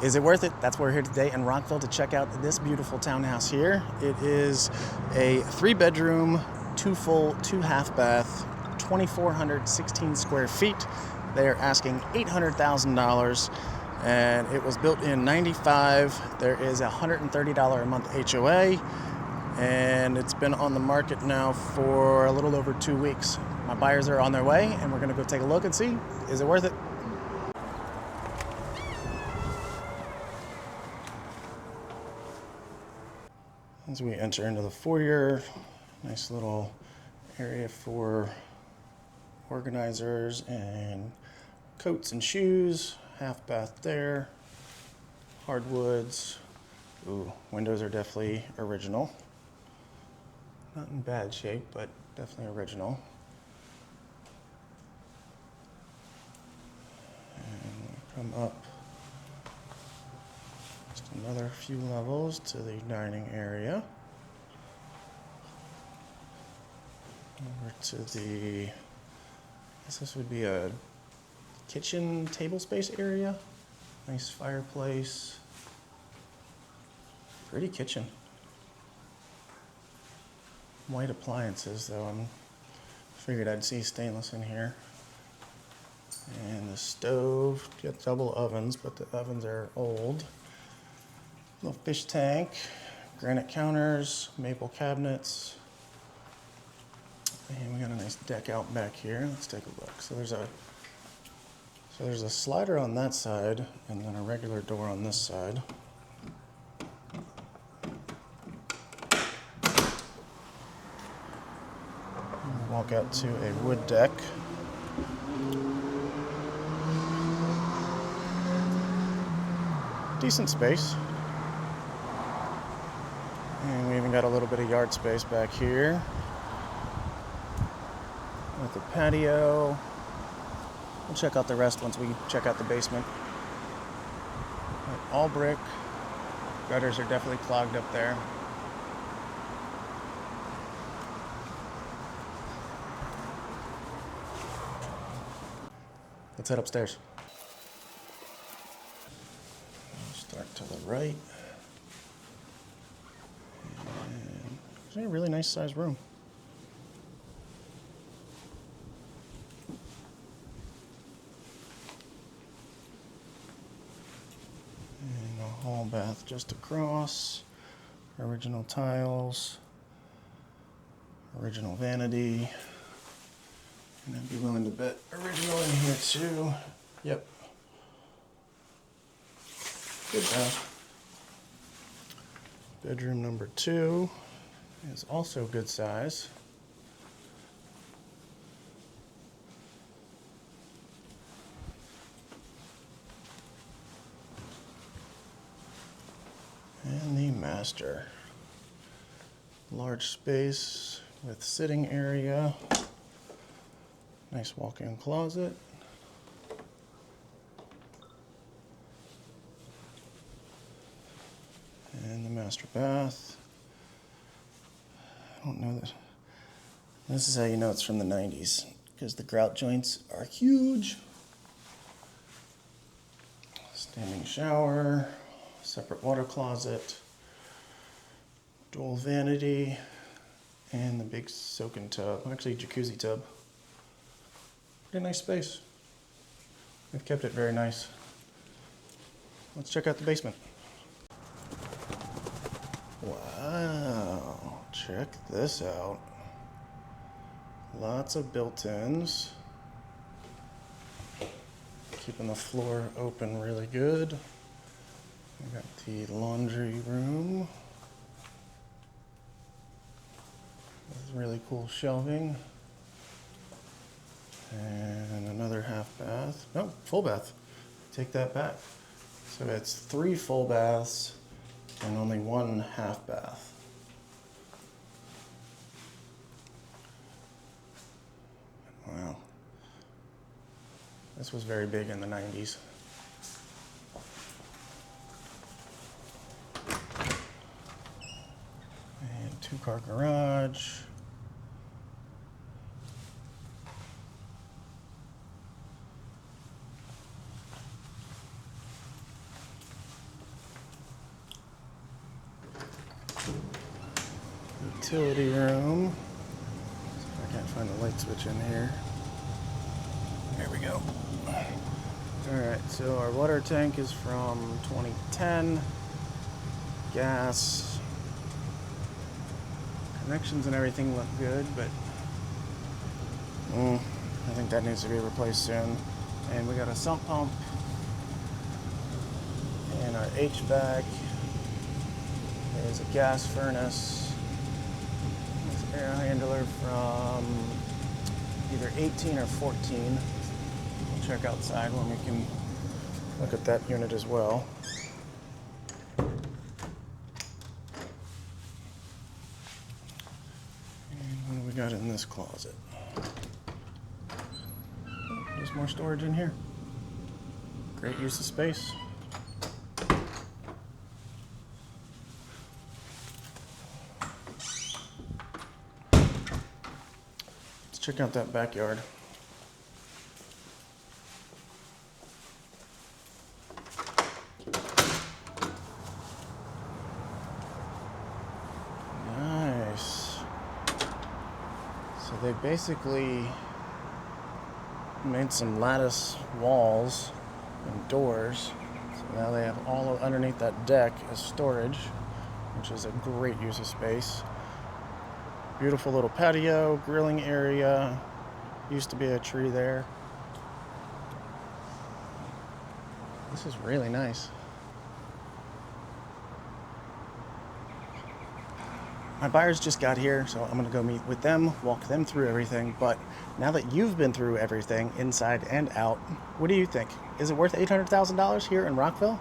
Is it worth it? That's why we're here today in Rockville to check out this beautiful townhouse here. It is a 3-bedroom, 2 full, 2 half bath, 2,416 square feet. They are asking $800,000 and it was built in '95. There is a $130 a month HOA and it's been on the market now for a little over 2 weeks. My buyers are on their way and we're gonna go take a look and see, is it worth it? As we enter into the foyer, nice little area for organizers and coats and shoes, half bath there, hardwoods. Ooh, windows are definitely original. Not in bad shape, but definitely original. And come up just another few levels to the dining area. Over to the, I guess this would be a kitchen table space area. Nice fireplace. Pretty kitchen. White appliances though. I figured I'd see stainless in here. And the stove, got double ovens, but the ovens are old. Little fish tank, granite counters, maple cabinets. And we got a nice deck out back here. Let's take a look. So there's a slider on that side and then a regular door on this side. We'll walk out to a wood deck. Decent space. And we even got a little bit of yard space back here. With the patio. We'll check out the rest once we check out the basement. But all brick. Gutters are definitely clogged up there. Let's head upstairs. We'll start to the right. And it's a really nice sized room. And a hall bath just across. Original tiles. Original vanity. And I'd be willing to bet original in here too. Yep. Good bath. Bedroom number 2 is also good size. And the master. Large space with sitting area. Nice walk-in closet. And the master bath. I don't know that. This is how you know it's from the 90s, because the grout joints are huge. Standing shower, separate water closet, dual vanity, and the big soaking tub, actually jacuzzi tub. Pretty nice space. They've kept it very nice. Let's check out the basement. Wow, check this out. Lots of built-ins. Keeping the floor open really good. We got the laundry room. With really cool shelving. And another half bath. No, full bath. Take that back. So it's 3 full baths and only 1 half bath. Wow. This was very big in the 90s. And 2-car garage. utility room. See if I can't find the light switch in here. There we go. Alright, so our water tank is from 2010. Gas. Connections and everything look good, but I think that needs to be replaced soon. And we got a sump pump. And our HVAC. There's a gas furnace. This air handler from either 18 or 14. We'll check outside when we can look at that unit as well. And what do we got in this closet? There's more storage in here. Great use of space. Let's check out that backyard. Nice. So they basically made some lattice walls and doors. So now they have all underneath that deck as storage, which is a great use of space. Beautiful little patio, grilling area. Used to be a tree there. This is really nice. My buyers just got here, so I'm gonna go meet with them, walk them through everything. But now that you've been through everything, inside and out, what do you think? Is it worth $800,000 here in Rockville?